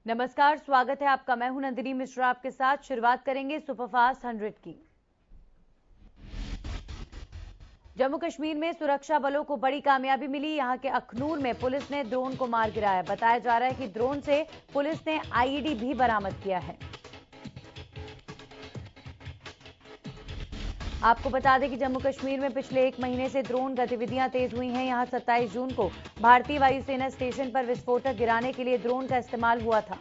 नमस्कार, स्वागत है आपका। मैं हूं नंदिनी मिश्रा आपके साथ। शुरुआत करेंगे सुपरफास्ट 100 की। जम्मू कश्मीर में सुरक्षा बलों को बड़ी कामयाबी मिली। यहां के अखनूर में पुलिस ने ड्रोन को मार गिराया। बताया जा रहा है कि ड्रोन से पुलिस ने आईईडी भी बरामद किया है। आपको बता दें कि जम्मू कश्मीर में पिछले 1 महीने से ड्रोन गतिविधियां तेज हुई हैं। यहां 27 जून को भारतीय वायुसेना स्टेशन पर विस्फोटक गिराने के लिए ड्रोन का इस्तेमाल हुआ था।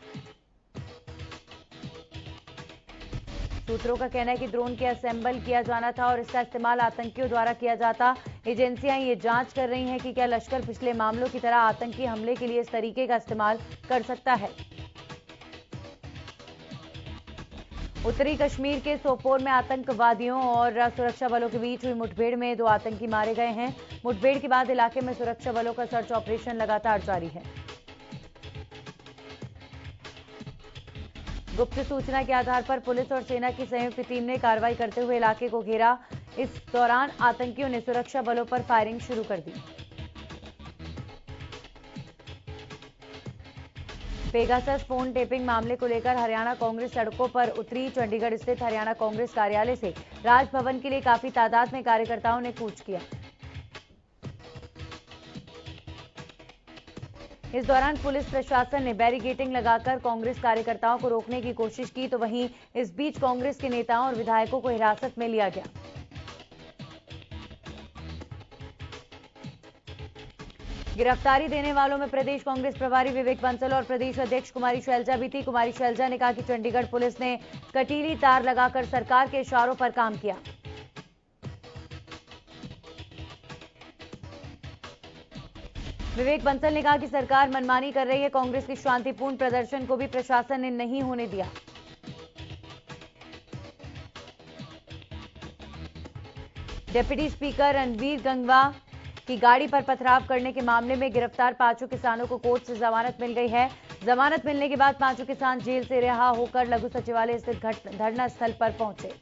सूत्रों का कहना है कि ड्रोन के असेंबल किया जाना था और इसका इस्तेमाल आतंकियों द्वारा किया जाता। एजेंसियां ये जांच कर रही हैं कि क्या लश्कर पिछले मामलों की तरह आतंकी हमले के लिए इस तरीके का इस्तेमाल कर सकता है। उत्तरी कश्मीर के सोपोर में आतंकवादियों और सुरक्षा बलों के बीच हुई मुठभेड़ में 2 आतंकी मारे गए हैं। मुठभेड़ के बाद इलाके में सुरक्षा बलों का सर्च ऑपरेशन लगातार जारी है। गुप्त सूचना के आधार पर पुलिस और सेना की संयुक्त टीम ने कार्रवाई करते हुए इलाके को घेरा। इस दौरान आतंकियों ने सुरक्षा बलों पर फायरिंग शुरू कर दी। पेगासस फोन टेपिंग मामले को लेकर हरियाणा कांग्रेस सड़कों पर उतरी। चंडीगढ़ स्थित हरियाणा कांग्रेस कार्यालय से राजभवन के लिए काफी तादाद में कार्यकर्ताओं ने कूच किया। इस दौरान पुलिस प्रशासन ने बैरिकेडिंग लगाकर कांग्रेस कार्यकर्ताओं को रोकने की कोशिश की, तो वहीं इस बीच कांग्रेस के नेताओं और विधायकों को हिरासत में लिया गया। गिरफ्तारी देने वालों में प्रदेश कांग्रेस प्रभारी विवेक बंसल और प्रदेश अध्यक्ष कुमारी शैलजा भी थी। कुमारी शैलजा ने कहा कि चंडीगढ़ पुलिस ने कटीली तार लगाकर सरकार के इशारों पर काम किया। विवेक बंसल ने कहा कि सरकार मनमानी कर रही है। कांग्रेस के शांतिपूर्ण प्रदर्शन को भी प्रशासन ने नहीं होने दिया। डिप्टी स्पीकर रणवीर गंगवा की गाड़ी पर पथराव करने के मामले में गिरफ्तार 5 किसानों को कोर्ट से जमानत मिल गई है। जमानत मिलने के बाद 5 किसान जेल से रिहा होकर लघु सचिवालय स्थित धरना स्थल पर पहुंचे।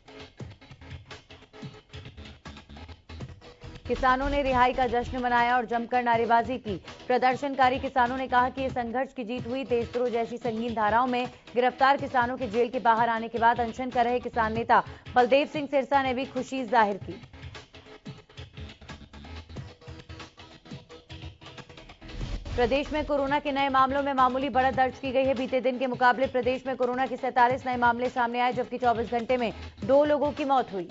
किसानों ने रिहाई का जश्न मनाया और जमकर नारेबाजी की। प्रदर्शनकारी किसानों ने कहा कि ये संघर्ष की जीत हुई। देशद्रोह जैसी संगीन धाराओं में गिरफ्तार किसानों के जेल के बाहर आने के बाद अनशन कर रहे किसान नेता बलदेव सिंह सिरसा ने भी खुशी जाहिर की। प्रदेश में कोरोना के नए मामलों में मामूली बढ़त दर्ज की गई है। बीते दिन के मुकाबले प्रदेश में कोरोना के 47 नए मामले सामने आए, जबकि 24 घंटे में 2 लोगों की मौत हुई।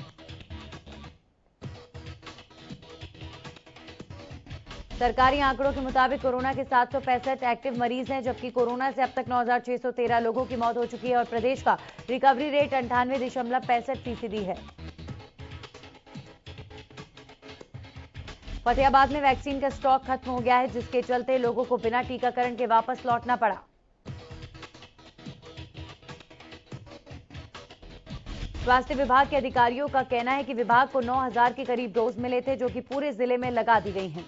सरकारी आंकड़ों के मुताबिक कोरोना के 765 एक्टिव मरीज हैं, जबकि कोरोना से अब तक 9,613 लोगों की मौत हो चुकी है और प्रदेश का रिकवरी रेट 98.65% है। फतेहाबाद में वैक्सीन का स्टॉक खत्म हो गया है, जिसके चलते लोगों को बिना टीकाकरण के वापस लौटना पड़ा। स्वास्थ्य विभाग के अधिकारियों का कहना है कि विभाग को 9,000 के करीब डोज मिले थे, जो कि पूरे जिले में लगा दी गई हैं।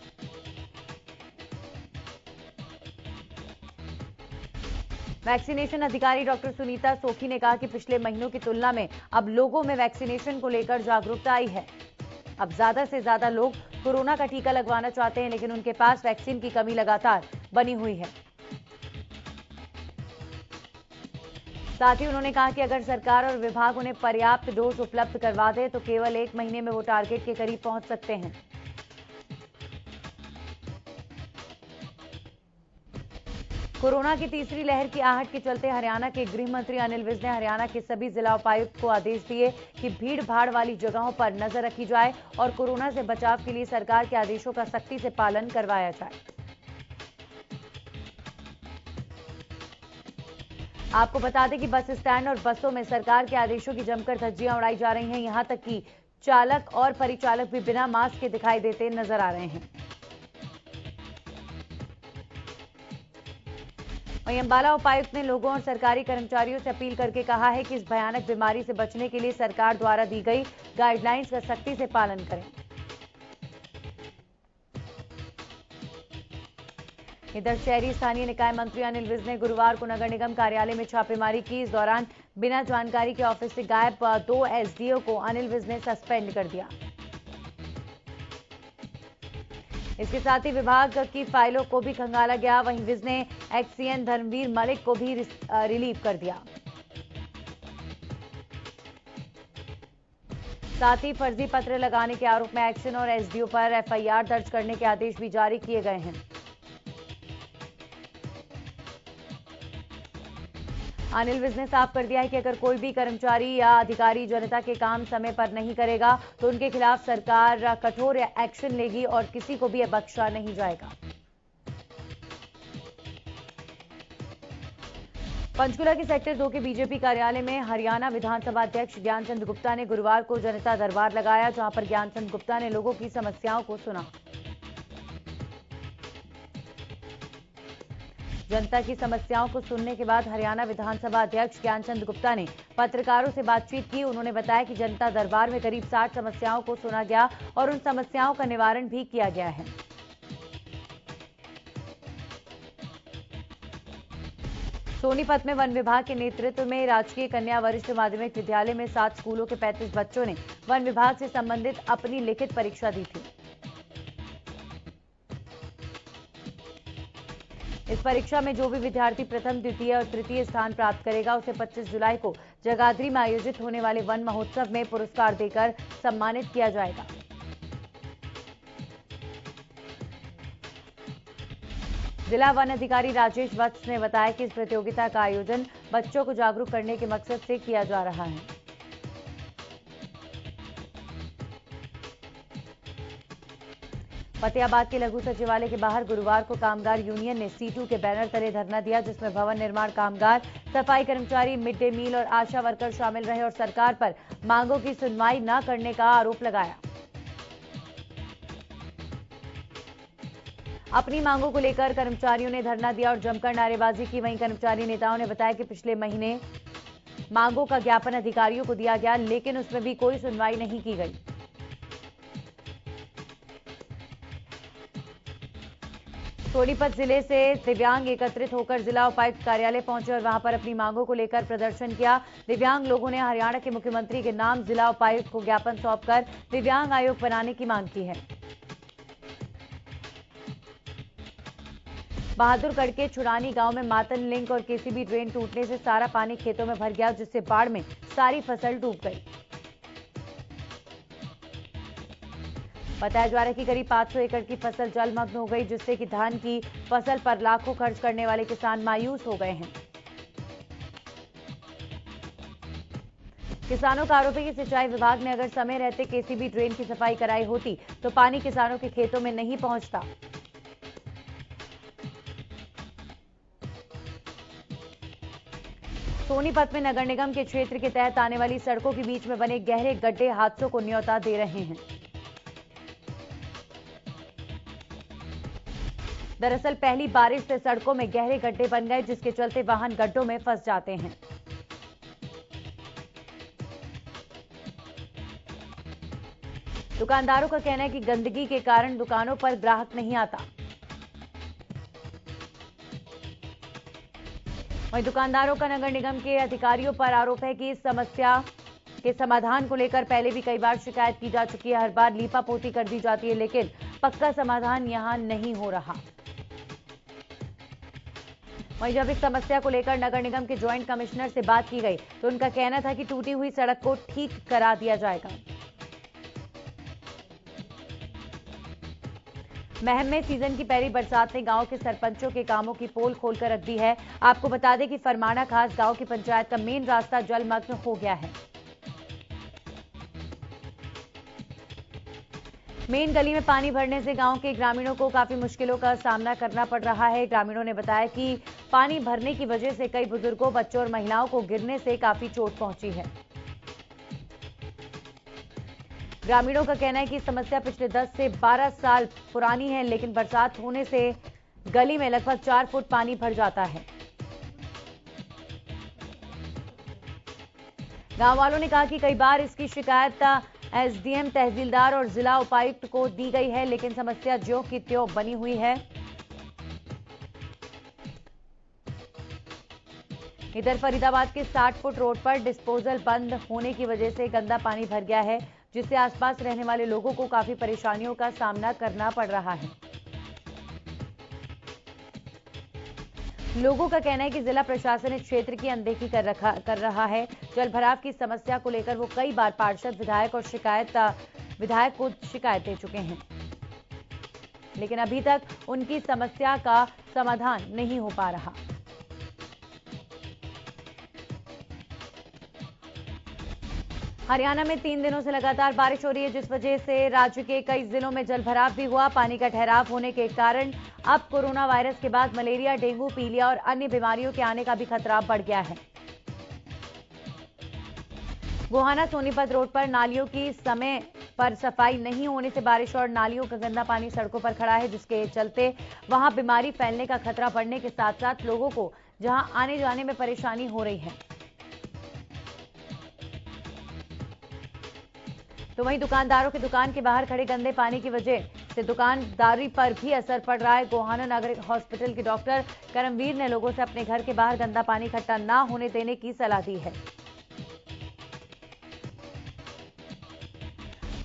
वैक्सीनेशन अधिकारी डॉक्टर सुनीता सोखी ने कहा कि पिछले महीनों की तुलना में अब लोगों में वैक्सीनेशन को लेकर जागरूकता आई है। अब ज्यादा से ज्यादा लोग कोरोना का टीका लगवाना चाहते हैं, लेकिन उनके पास वैक्सीन की कमी लगातार बनी हुई है। साथ ही उन्होंने कहा कि अगर सरकार और विभाग उन्हें पर्याप्त डोज उपलब्ध करवा दे तो केवल 1 महीने में वो टारगेट के करीब पहुंच सकते हैं। कोरोना की तीसरी लहर की आहट के चलते हरियाणा के गृह मंत्री अनिल विज ने हरियाणा के सभी जिला उपायुक्त को आदेश दिए कि भीड़ भाड़ वाली जगहों पर नजर रखी जाए और कोरोना से बचाव के लिए सरकार के आदेशों का सख्ती से पालन करवाया जाए। आपको बता दें कि बस स्टैंड और बसों में सरकार के आदेशों की जमकर धज्जियां उड़ाई जा रही हैं। यहां तक कि चालक और परिचालक भी बिना मास्क के दिखाई देते नजर आ रहे हैं। वहीं अंबाला उपायुक्त ने लोगों और सरकारी कर्मचारियों से अपील करके कहा है कि इस भयानक बीमारी से बचने के लिए सरकार द्वारा दी गई गाइडलाइंस का सख्ती से पालन करें। इधर शहरी स्थानीय निकाय मंत्री अनिल विज ने गुरुवार को नगर निगम कार्यालय में छापेमारी की। इस दौरान बिना जानकारी के ऑफिस से गायब 2 एसडीओ को अनिल विज ने सस्पेंड कर दिया। इसके साथ ही विभाग की फाइलों को भी खंगाला गया। वहीं विज ने एक्सीएन धर्मवीर मलिक को भी रिलीव कर दिया। साथ ही फर्जी पत्र लगाने के आरोप में एक्शन और एसडीओ पर एफआईआर दर्ज करने के आदेश भी जारी किए गए हैं। अनिल विज ने साफ कर दिया है कि अगर कोई भी कर्मचारी या अधिकारी जनता के काम समय पर नहीं करेगा तो उनके खिलाफ सरकार कठोर एक्शन लेगी और किसी को भी बख्शा नहीं जाएगा। पंचकुला के सेक्टर 2 के बीजेपी कार्यालय में हरियाणा विधानसभा अध्यक्ष ज्ञानचंद गुप्ता ने गुरुवार को जनता दरबार लगाया, जहां पर ज्ञानचंद गुप्ता ने लोगों की समस्याओं को सुना। जनता की समस्याओं को सुनने के बाद हरियाणा विधानसभा अध्यक्ष ज्ञानचंद गुप्ता ने पत्रकारों से बातचीत की। उन्होंने बताया कि जनता दरबार में करीब 60 समस्याओं को सुना गया और उन समस्याओं का निवारण भी किया गया है। सोनीपत में वन विभाग के नेतृत्व में राजकीय कन्या वरिष्ठ माध्यमिक विद्यालय में 7 स्कूलों के 35 बच्चों ने वन विभाग से संबंधित अपनी लिखित परीक्षा दी थी। इस परीक्षा में जो भी विद्यार्थी प्रथम, द्वितीय और तृतीय स्थान प्राप्त करेगा उसे 25 जुलाई को जगाधरी में आयोजित होने वाले वन महोत्सव में पुरस्कार देकर सम्मानित किया जाएगा। जिला वन अधिकारी राजेश वत्स ने बताया कि इस प्रतियोगिता का आयोजन बच्चों को जागरूक करने के मकसद से किया जा रहा है। फतेहाबाद के लघु सचिवालय के बाहर गुरुवार को कामगार यूनियन ने C2 के बैनर तले धरना दिया, जिसमें भवन निर्माण कामगार, सफाई कर्मचारी, मिड डे मील और आशा वर्कर शामिल रहे और सरकार पर मांगों की सुनवाई न करने का आरोप लगाया। अपनी मांगों को लेकर कर्मचारियों ने धरना दिया और जमकर नारेबाजी की। वहीं कर्मचारी नेताओं ने बताया कि पिछले महीने मांगों का ज्ञापन अधिकारियों को दिया गया, लेकिन उसमें भी कोई सुनवाई नहीं की गई। सोनीपत जिले से दिव्यांग एकत्रित होकर जिला उपायुक्त कार्यालय पहुंचे और वहां पर अपनी मांगों को लेकर प्रदर्शन किया। दिव्यांग लोगों ने हरियाणा के मुख्यमंत्री के नाम जिला उपायुक्त को ज्ञापन सौंपकर दिव्यांग आयोग बनाने की मांग की है। बहादुरगढ़ के छुरानी गांव में मातन लिंक और केसीबी ड्रेन टूटने से सारा पानी खेतों में भर गया, जिससे बाढ़ में सारी फसल डूब गई। बताया जा रहा है कि करीब 500 एकड़ की फसल जलमग्न हो गई, जिससे कि धान की फसल पर लाखों खर्च करने वाले किसान मायूस हो गए हैं। किसानों का आरोप है कि सिंचाई विभाग ने अगर समय रहते केसीबी ड्रेन की सफाई कराई होती तो पानी किसानों के खेतों में नहीं पहुंचता। सोनीपत में नगर निगम के क्षेत्र के तहत आने वाली सड़कों के बीच में बने गहरे गड्ढे हादसों को न्योता दे रहे हैं। दरअसल पहली बारिश से सड़कों में गहरे गड्ढे बन गए, जिसके चलते वाहन गड्ढों में फंस जाते हैं। दुकानदारों का कहना है कि गंदगी के कारण दुकानों पर ग्राहक नहीं आता। वहीं दुकानदारों का नगर निगम के अधिकारियों पर आरोप है कि इस समस्या के समाधान को लेकर पहले भी कई बार शिकायत की जा चुकी है। हर बार लीपापोती कर दी जाती है, लेकिन पक्का समाधान यहां नहीं हो रहा। वहीं जब इस समस्या को लेकर नगर निगम के ज्वाइंट कमिश्नर से बात की गई तो उनका कहना था कि टूटी हुई सड़क को ठीक करा दिया जाएगा। महम में सीजन की पहली बरसात ने गांव के सरपंचों के कामों की पोल खोलकर रख दी है। आपको बता दें कि फरमाना खास गांव की पंचायत का मेन रास्ता जलमग्न हो गया है। मेन गली में पानी भरने से गांव के ग्रामीणों को काफी मुश्किलों का सामना करना पड़ रहा है। ग्रामीणों ने बताया कि पानी भरने की वजह से कई बुजुर्गों, बच्चों और महिलाओं को गिरने से काफी चोट पहुंची है। ग्रामीणों का कहना है कि समस्या पिछले 10 से 12 साल पुरानी है, लेकिन बरसात होने से गली में लगभग 4 फुट पानी भर जाता है। गांव वालों ने कहा कि कई बार इसकी शिकायत एसडीएम, तहसीलदार और जिला उपायुक्त को दी गई है, लेकिन समस्या ज्यों की त्यों बनी हुई है। इधर फरीदाबाद के 60 फुट रोड पर डिस्पोजल बंद होने की वजह से गंदा पानी भर गया है, जिससे आसपास रहने वाले लोगों को काफी परेशानियों का सामना करना पड़ रहा है। लोगों का कहना है कि जिला प्रशासन इस क्षेत्र की अनदेखी कर रहा है। जल भराव की समस्या को लेकर वो कई बार पार्षद, विधायक को शिकायत दे चुके हैं, लेकिन अभी तक उनकी समस्या का समाधान नहीं हो पा रहा। हरियाणा में 3 दिनों से लगातार बारिश हो रही है, जिस वजह से राज्य के कई जिलों में जलभराव भी हुआ। पानी का ठहराव होने के कारण अब कोरोना वायरस के बाद मलेरिया, डेंगू, पीलिया और अन्य बीमारियों के आने का भी खतरा बढ़ गया है। गोहाना सोनीपत रोड पर नालियों की समय पर सफाई नहीं होने से बारिश और नालियों का गंदा पानी सड़कों पर खड़ा है, जिसके चलते वहां बीमारी फैलने का खतरा बढ़ने के साथ साथ लोगों को जहां आने जाने में परेशानी हो रही है। तो वहीं दुकानदारों की दुकान के बाहर खड़े गंदे पानी की वजह से दुकानदारी पर भी असर पड़ रहा है। गोहाना नागरिक हॉस्पिटल के डॉक्टर करमवीर ने लोगों से अपने घर के बाहर गंदा पानी इकट्ठा न होने देने की सलाह दी है।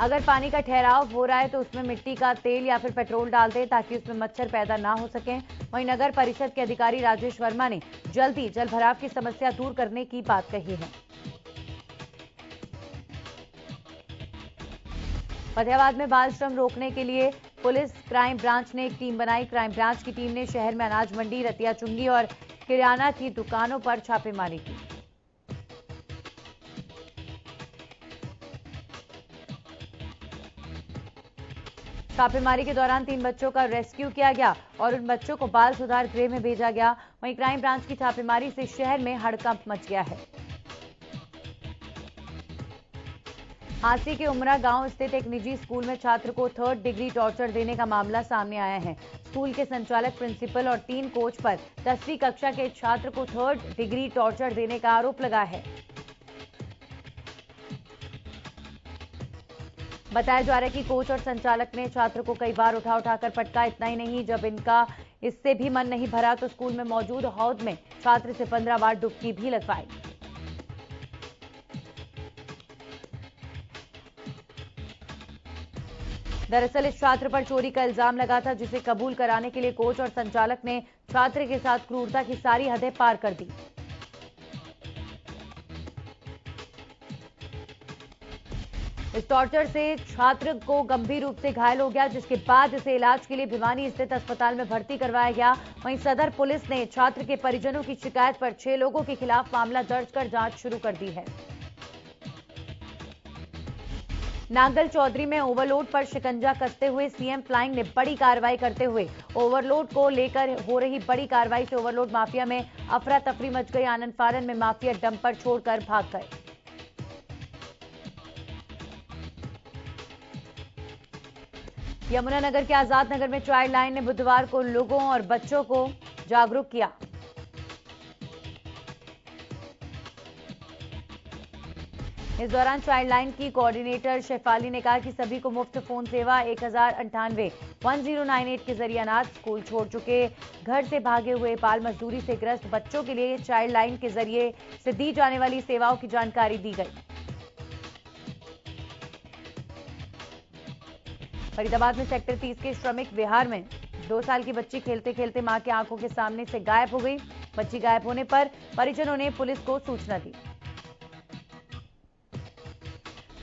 अगर पानी का ठहराव हो रहा है तो उसमें मिट्टी का तेल या फिर पेट्रोल डाल दें ताकि उसमें मच्छर पैदा ना हो सके। वहीं नगर परिषद के अधिकारी राजेश वर्मा ने जल्दी जल भराव की समस्या दूर करने की बात कही है। फतेहाबाद में बाल श्रम रोकने के लिए पुलिस क्राइम ब्रांच ने एक टीम बनाई। क्राइम ब्रांच की टीम ने शहर में अनाज मंडी, रतिया चुंगी और किराना की दुकानों पर छापेमारी की। छापेमारी के दौरान 3 बच्चों का रेस्क्यू किया गया और उन बच्चों को बाल सुधार गृह में भेजा गया। वहीं क्राइम ब्रांच की छापेमारी से शहर में हड़कंप मच गया है। हांसी के उमरा गांव स्थित एक निजी स्कूल में छात्र को 3rd डिग्री टॉर्चर देने का मामला सामने आया है। स्कूल के संचालक, प्रिंसिपल और 3 कोच पर 10वीं कक्षा के छात्र को 3rd डिग्री टॉर्चर देने का आरोप लगा है। बताया जा रहा है कि कोच और संचालक ने छात्र को कई बार उठाकर पटका। इतना ही नहीं, जब इनका इससे भी मन नहीं भरा तो स्कूल में मौजूद हौद में छात्र से 15 बार डुबकी भी लगवाई। दरअसल इस छात्र पर चोरी का इल्जाम लगा था, जिसे कबूल कराने के लिए कोच और संचालक ने छात्र के साथ क्रूरता की सारी हदें पार कर दी। इस टॉर्चर से छात्र को गंभीर रूप से घायल हो गया, जिसके बाद इसे इलाज के लिए भिवानी स्थित अस्पताल में भर्ती करवाया गया। वहीं सदर पुलिस ने छात्र के परिजनों की शिकायत पर 6 लोगों के खिलाफ मामला दर्ज कर जांच शुरू कर दी है। नांगल चौधरी में ओवरलोड पर शिकंजा कसते हुए सीएम फ्लाइंग ने बड़ी कार्रवाई करते हुए ओवरलोड को लेकर हो रही बड़ी कार्रवाई से ओवरलोड माफिया में अफरा तफरी मच गई। आनंद फारन में माफिया डंपर छोड़कर भाग गए। यमुनानगर के आजाद नगर में चाइल्ड लाइन ने बुधवार को लोगों और बच्चों को जागरूक किया। इस दौरान चाइल्ड लाइन की कोऑर्डिनेटर शेफाली ने कहा कि सभी को मुफ्त फोन सेवा 1098-1098 के जरिए अनाथ, स्कूल छोड़ चुके, घर से भागे हुए, बाल मजदूरी से ग्रस्त बच्चों के लिए चाइल्ड लाइन के जरिए से दी जाने वाली सेवाओं की जानकारी दी गई। फरीदाबाद में सेक्टर 30 के श्रमिक विहार में 2 साल की बच्ची खेलते खेलते मां की आंखों के सामने से गायब हो गई। बच्ची गायब होने पर परिजनों ने पुलिस को सूचना दी।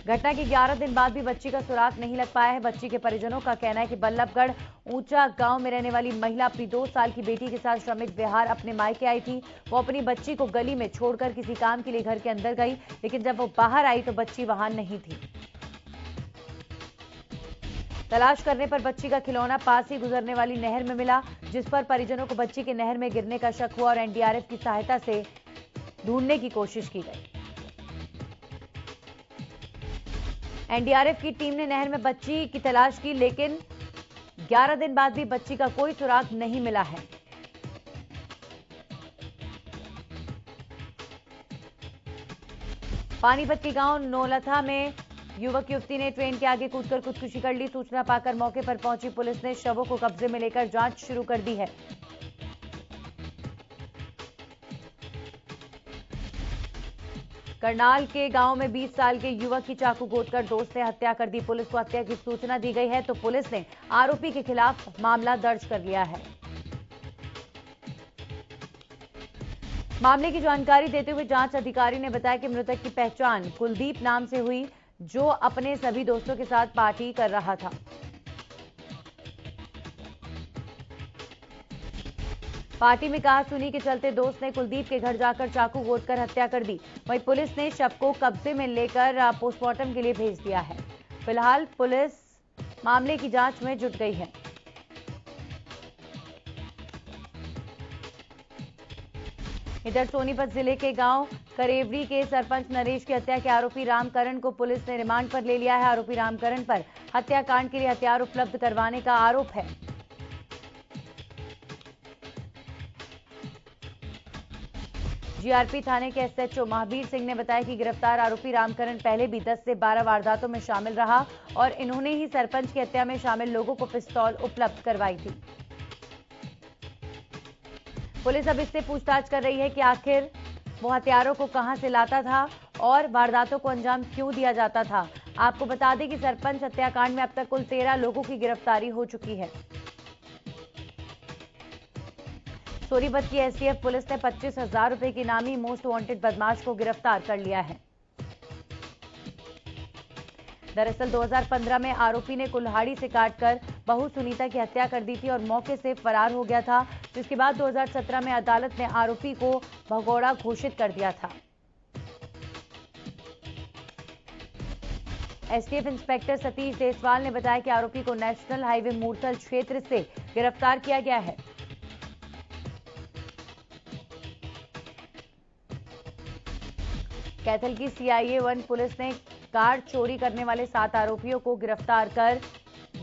घटना के 11 दिन बाद भी बच्ची का सुराग नहीं लग पाया है। बच्ची के परिजनों का कहना है कि बल्लभगढ़ ऊंचा गांव में रहने वाली महिला अपनी 2 साल की बेटी के साथ श्रमिक विहार अपने मायके आई थी। वो अपनी बच्ची को गली में छोड़कर किसी काम के लिए घर के अंदर गई, लेकिन जब वो बाहर आई तो बच्ची वहां नहीं थी। तलाश करने पर बच्ची का खिलौना पास ही गुजरने वाली नहर में मिला, जिस पर परिजनों को बच्ची के नहर में गिरने का शक हुआ और एनडीआरएफ की सहायता से ढूंढने की कोशिश की गई। एनडीआरएफ की टीम ने नहर में बच्ची की तलाश की, लेकिन 11 दिन बाद भी बच्ची का कोई सुराग नहीं मिला है। पानीपत के गांव नौलथा में युवक युवती ने ट्रेन के आगे कूदकर खुदकुशी कर ली। सूचना पाकर मौके पर पहुंची पुलिस ने शवों को कब्जे में लेकर जांच शुरू कर दी है। करनाल के गांव में 20 साल के युवक की चाकू गोदकर दोस्त ने हत्या कर दी। पुलिस को हत्या की सूचना दी गई है तो पुलिस ने आरोपी के खिलाफ मामला दर्ज कर लिया है। मामले की जानकारी देते हुए जांच अधिकारी ने बताया कि मृतक की पहचान कुलदीप नाम से हुई, जो अपने सभी दोस्तों के साथ पार्टी कर रहा था। पार्टी में कहा-सुनी के चलते दोस्त ने कुलदीप के घर जाकर चाकू घोंटकर हत्या कर दी। वहीं पुलिस ने शव को कब्जे में लेकर पोस्टमार्टम के लिए भेज दिया है। फिलहाल पुलिस मामले की जांच में जुट गई है। इधर सोनीपत जिले के गांव करेवड़ी के सरपंच नरेश की हत्या के आरोपी रामकरण को पुलिस ने रिमांड पर ले लिया है। आरोपी रामकरण पर हत्याकांड के लिए हथियार उपलब्ध करवाने का आरोप है। जीआरपी थाने के एसएचओ महावीर सिंह ने बताया कि गिरफ्तार आरोपी रामकरण पहले भी 10 से 12 वारदातों में शामिल रहा और इन्होंने ही सरपंच की हत्या में शामिल लोगों को पिस्तौल उपलब्ध करवाई थी। पुलिस अब इससे पूछताछ कर रही है कि आखिर वो हथियारों को कहां से लाता था और वारदातों को अंजाम क्यों दिया जाता था। आपको बता दें कि सरपंच हत्याकांड में अब तक कुल 13 लोगों की गिरफ्तारी हो चुकी है। सोनीपत की एसटीएफ पुलिस ने 25,000 रुपए की इनामी मोस्ट वांटेड बदमाश को गिरफ्तार कर लिया है। दरअसल 2015 में आरोपी ने कुल्हाड़ी से काटकर बहू सुनीता की हत्या कर दी थी और मौके से फरार हो गया था, जिसके बाद 2017 में अदालत ने आरोपी को भगोड़ा घोषित कर दिया था। एसटीएफ इंस्पेक्टर सतीश देसवाल ने बताया कि आरोपी को नेशनल हाईवे मूर्थल क्षेत्र से गिरफ्तार किया गया है। कैथल की सीआईए 1 पुलिस ने कार चोरी करने वाले 7 आरोपियों को गिरफ्तार कर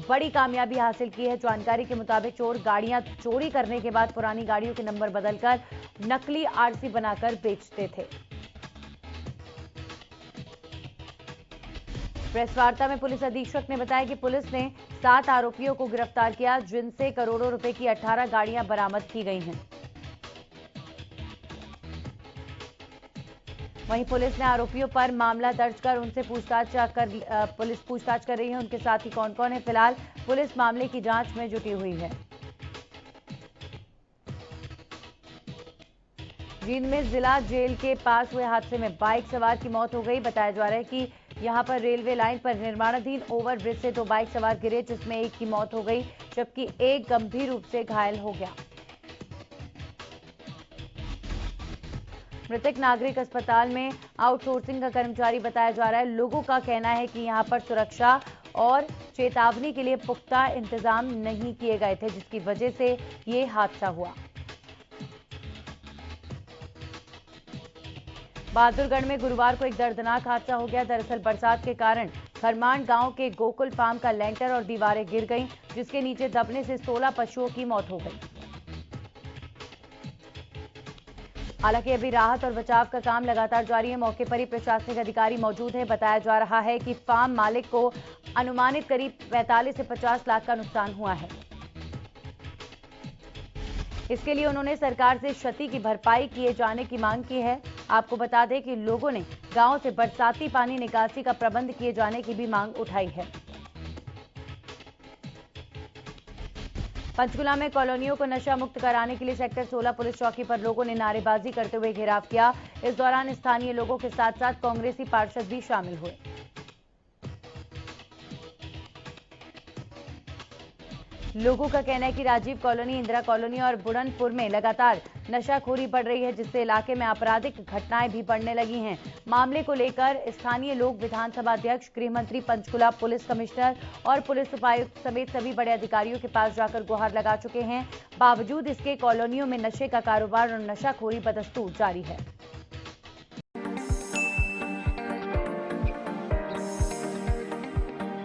बड़ी कामयाबी हासिल की है। जानकारी के मुताबिक चोर गाड़ियां चोरी करने के बाद पुरानी गाड़ियों के नंबर बदलकर नकली आरसी बनाकर बेचते थे। प्रेस वार्ता में पुलिस अधीक्षक ने बताया कि पुलिस ने 7 आरोपियों को गिरफ्तार किया, जिनसे करोड़ों रुपए की 18 गाड़ियां बरामद की गई हैं। वहीं पुलिस ने आरोपियों पर मामला दर्ज कर उनसे पूछताछ कर रही है। उनके साथ ही कौन कौन है, फिलहाल पुलिस मामले की जांच में जुटी हुई है। जींद में जिला जेल के पास हुए हादसे में बाइक सवार की मौत हो गई। बताया जा रहा है कि यहां पर रेलवे लाइन पर निर्माणाधीन ओवरब्रिज से 2 बाइक सवार गिरे, जिसमें एक की मौत हो गई जबकि एक गंभीर रूप से घायल हो गया। मृतक नागरिक अस्पताल में आउटसोर्सिंग का कर्मचारी बताया जा रहा है। लोगों का कहना है कि यहां पर सुरक्षा और चेतावनी के लिए पुख्ता इंतजाम नहीं किए गए थे, जिसकी वजह से ये हादसा हुआ। बहादुरगढ़ में गुरुवार को एक दर्दनाक हादसा हो गया। दरअसल बरसात के कारण खरमान गांव के गोकुल फार्म का लेंटर और दीवारें गिर गईं, जिसके नीचे दबने से 16 पशुओं की मौत हो गई। हालांकि अभी राहत और बचाव का काम लगातार जारी है। मौके पर ही प्रशासनिक अधिकारी मौजूद है। बताया जा रहा है कि फार्म मालिक को अनुमानित करीब 45 से 50 लाख का नुकसान हुआ है। इसके लिए उन्होंने सरकार से क्षति की भरपाई किए जाने की मांग की है। आपको बता दें कि लोगों ने गांव से बरसाती पानी निकासी का प्रबंध किए जाने की भी मांग उठाई है। पंचकुला में कॉलोनियों को नशा मुक्त कराने के लिए सेक्टर 16 पुलिस चौकी पर लोगों ने नारेबाजी करते हुए घेराव किया। इस दौरान स्थानीय लोगों के साथ साथ कांग्रेसी पार्षद भी शामिल हुए। लोगों का कहना है कि राजीव कॉलोनी, इंदिरा कॉलोनी और बुढ़नपुर में लगातार नशाखोरी बढ़ रही है, जिससे इलाके में आपराधिक घटनाएं भी बढ़ने लगी हैं। मामले को लेकर स्थानीय लोग विधानसभा अध्यक्ष, गृह मंत्री, पंचकुला पुलिस कमिश्नर और पुलिस उपायुक्त समेत सभी बड़े अधिकारियों के पास जाकर गुहार लगा चुके हैं। बावजूद इसके कॉलोनियों में नशे का कारोबार और नशाखोरी बदस्तूर जारी है।